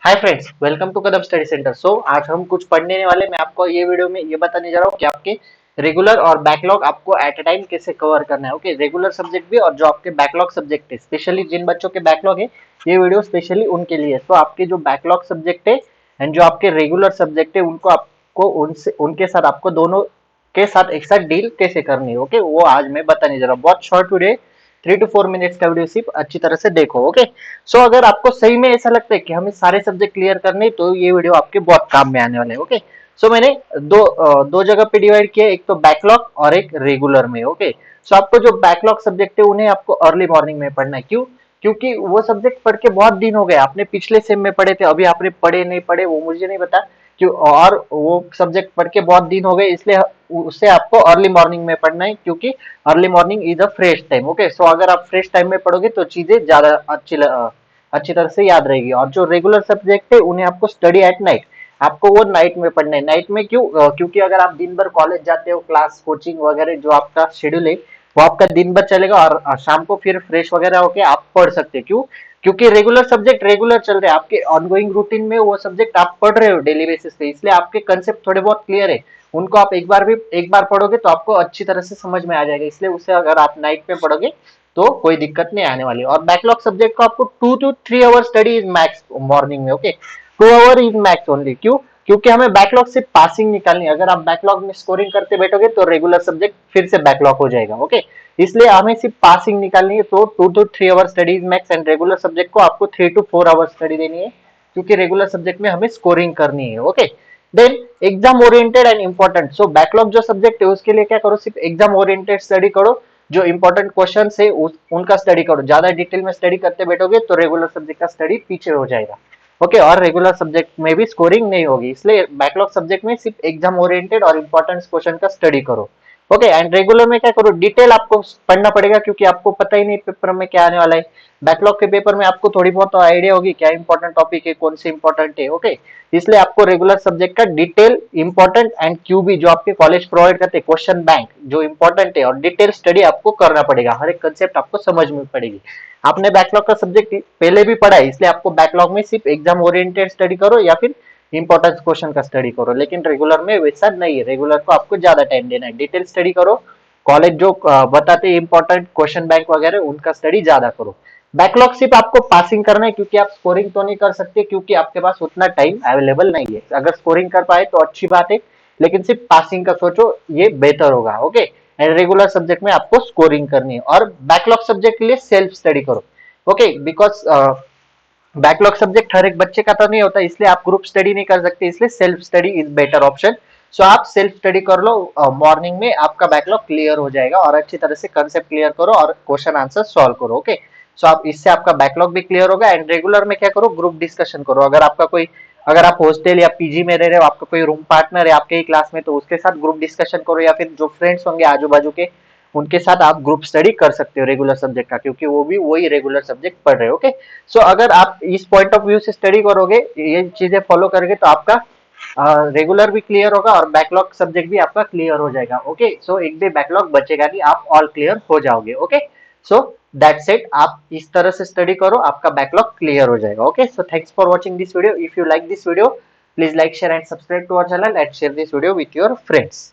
Hi friends, welcome to Kadam study centre. So आज हम कुछ पढ़ने वाले। मैं आपको ये वीडियो में ये बताने जा रहा हूँ कि आपके रेगुलर और बैकलॉग आपको एट अ टाइम कैसे कवर करना है। ओके, रेगुलर सब्जेक्ट भी और जो आपके बैकलॉग सब्जेक्ट है, स्पेशली जिन बच्चों के बैकलॉग है, ये वीडियो स्पेशली उनके लिए है। तो आपके जो बैकलॉग सब्जेक्ट है एंड जो आपके रेगुलर सब्जेक्ट है, उनको आपको उनसे उनके साथ आपको दोनों के साथ एक साथ डील कैसे करनी है। ओके, वो आज मैं बताने जा रहा हूँ। बहुत शॉर्ट वीडियो, 3 to 4 मिनट्स का वीडियो, सिर्फ अच्छी तरह से देखो। ओके, सो अगर आपको सही में ऐसा लगता है कि हमें सारे सब्जेक्ट क्लियर करने, तो ये वीडियो आपके बहुत काम में आने वाले हैं। ओके, सो मैंने दो जगह पे डिवाइड किया, एक तो बैकलॉग और एक रेगुलर में। ओके, सो आपको जो बैकलॉग सब्जेक्ट है उन्हें आपको अर्ली मॉर्निंग में पढ़ना है। क्यों? क्योंकि वो सब्जेक्ट पढ़ के बहुत दिन हो गए। आपने पिछले सेम में पढ़े थे, अभी आपने पढ़े नहीं पढ़े वो मुझे नहीं पता क्यों, और वो सब्जेक्ट पढ़ के बहुत दिन हो गए, इसलिए उससे आपको अर्ली मॉर्निंग में पढ़ना है। क्योंकि early morning is a fresh time. Okay, so अगर आप फ्रेश टाइम में पढ़ोगे तो चीजें ज्यादा अच्छी तरह से याद रहेगी। और जो रेगुलर सब्जेक्ट है उन्हें आपको स्टडी एट नाइट, आपको वो नाइट में पढ़ना है। नाइट में क्यों? क्योंकि अगर आप दिन भर कॉलेज जाते हो, क्लास कोचिंग वगैरह जो आपका शेड्यूल है वो आपका दिन भर चलेगा, और शाम को फिर फ्रेश वगैरह होके आप पढ़ सकते हो। क्यों? क्योंकि रेगुलर सब्जेक्ट रेगुलर चल रहे हैं, आपके ऑनगोइंग रूटीन में वो सब्जेक्ट आप पढ़ रहे हो डेली बेसिस पे, इसलिए आपके कंसेप्ट थोड़े बहुत क्लियर है। उनको आप एक बार पढ़ोगे तो आपको अच्छी तरह से समझ में आ जाएगा, इसलिए उसे अगर आप नाइट में पढ़ोगे तो कोई दिक्कत नहीं आने वाली। और बैकलॉग सब्जेक्ट को आपको 2 to 3 hour study is max morning में। Okay, 2 hour is max only. क्यों? क्योंकि हमें बैकलॉग से पासिंग निकालनी है। अगर आप बैकलॉग में स्कोरिंग करते बैठोगे तो रेगुलर सब्जेक्ट फिर से बैकलॉग हो जाएगा। ओके, इसलिए हमें सिर्फ पासिंग निकालनी है। तो 2 to 3 hour study is max, and regular subject को आपको 3 to 4 आवर स्टडी देनी है, क्योंकि रेगुलर सब्जेक्ट में हमें स्कोरिंग करनी है। Okay, then exam oriented and important. So backlog जो सब्जेक्ट है उसके लिए क्या करो, सिर्फ एग्जाम ओरिएंटेड स्टडी करो। जो इंपॉर्टेंट क्वेश्चन है उनका स्टडी करो। ज्यादा डिटेल में स्टडी करते बैठोगे तो रेगुलर सब्जेक्ट का स्टडी पीछे हो जाएगा। ओके, और रेगुलर सब्जेक्ट में भी स्कोरिंग नहीं होगी, इसलिए बैकलॉग सब्जेक्ट में सिर्फ एग्जाम ओरिएंटेड और इंपॉर्टेंट क्वेश्चन का स्टडी करो। ओके, एंड रेगुलर में क्या करो, डिटेल आपको पढ़ना पड़ेगा, क्योंकि आपको पता ही नहीं पेपर में क्या आने वाला है। बैकलॉग के पेपर में आपको थोड़ी बहुत आइडिया होगी क्या इंपॉर्टेंट टॉपिक है, कौन से इंपॉर्टेंट है। ओके, इसलिए आपको रेगुलर सब्जेक्ट का डिटेल इंपॉर्टेंट एंड क्यूबी जो आपके कॉलेज प्रोवाइड करते हैं, क्वेश्चन बैंक जो इंपॉर्टेंट है, और डिटेल स्टडी आपको करना पड़ेगा। हर एक कंसेप्ट आपको समझ में पड़ेगी। आपने बैकलॉग का सब्जेक्ट पहले भी पढ़ा है, इसलिए आपको बैकलॉग में सिर्फ एग्जाम ओरिएंटेड स्टडी करो या फिर इंपॉर्टेंस क्वेश्चन का स्टडी करो। लेकिन रेगुलर में वैसा नहीं है, रेगुलर को आपको ज्यादा टाइम देना है, डिटेल स्टडी करो। कॉलेज जो बताते हैं इंपॉर्टेंट क्वेश्चन बैंक वगैरह, उनका स्टडी ज्यादा करो। बैकलॉग सिर्फ आपको पासिंग करना है, क्योंकि आप स्कोरिंग तो नहीं कर सकते, क्योंकि आपके पास उतना टाइम अवेलेबल नहीं है। अगर स्कोरिंग कर पाए तो अच्छी बात है, लेकिन सिर्फ पासिंग का सोचो, ये बेहतर होगा। ओके, एंड रेगुलर सब्जेक्ट में आपको स्कोरिंग करनी है, और बैकलॉग सब्जेक्ट के लिए सेल्फ स्टडी करो। ओके, बिकॉज बैकलॉग सब्जेक्ट हर एक बच्चे का तो नहीं होता, इसलिए आप ग्रुप स्टडी नहीं कर सकते, इसलिए self study is better option. So आप सेल्फ स्टडी कर लो, मॉर्निंग में आपका बैकलॉग क्लियर हो जाएगा, और अच्छी तरह से कंसेप्ट क्लियर करो और क्वेश्चन आंसर सॉल्व करो। ओके, सो आप इससे आपका बैकलॉग भी क्लियर होगा। एंड रेगुलर में क्या करो, ग्रुप डिस्कशन करो। अगर आप हॉस्टल या पीजी में रह रहे हो, आपका कोई रूम पार्टनर है आपके ही क्लास में, तो उसके साथ ग्रुप डिस्कशन करो, या फिर जो फ्रेंड्स होंगे आजू बाजू के, उनके साथ आप ग्रुप स्टडी कर सकते हो रेगुलर सब्जेक्ट का, क्योंकि वो भी वही रेगुलर सब्जेक्ट पढ़ रहे हो। ओके, सो अगर आप इस पॉइंट ऑफ व्यू से स्टडी करोगे, ये चीजें फॉलो करोगे, तो आपका रेगुलर भी क्लियर होगा और बैकलॉग सब्जेक्ट भी आपका क्लियर हो जाएगा। ओके, सो एक भी बैकलॉग बचेगा नहीं, आप ऑल क्लियर हो जाओगे। Okay, so that's it. आप इस तरह से स्टडी करो, आपका बैकलॉग क्लियर हो जाएगा। Okay, so thanks for watching this video. If you like this video, please like, share and subscribe to our channel, and share this video with your friends.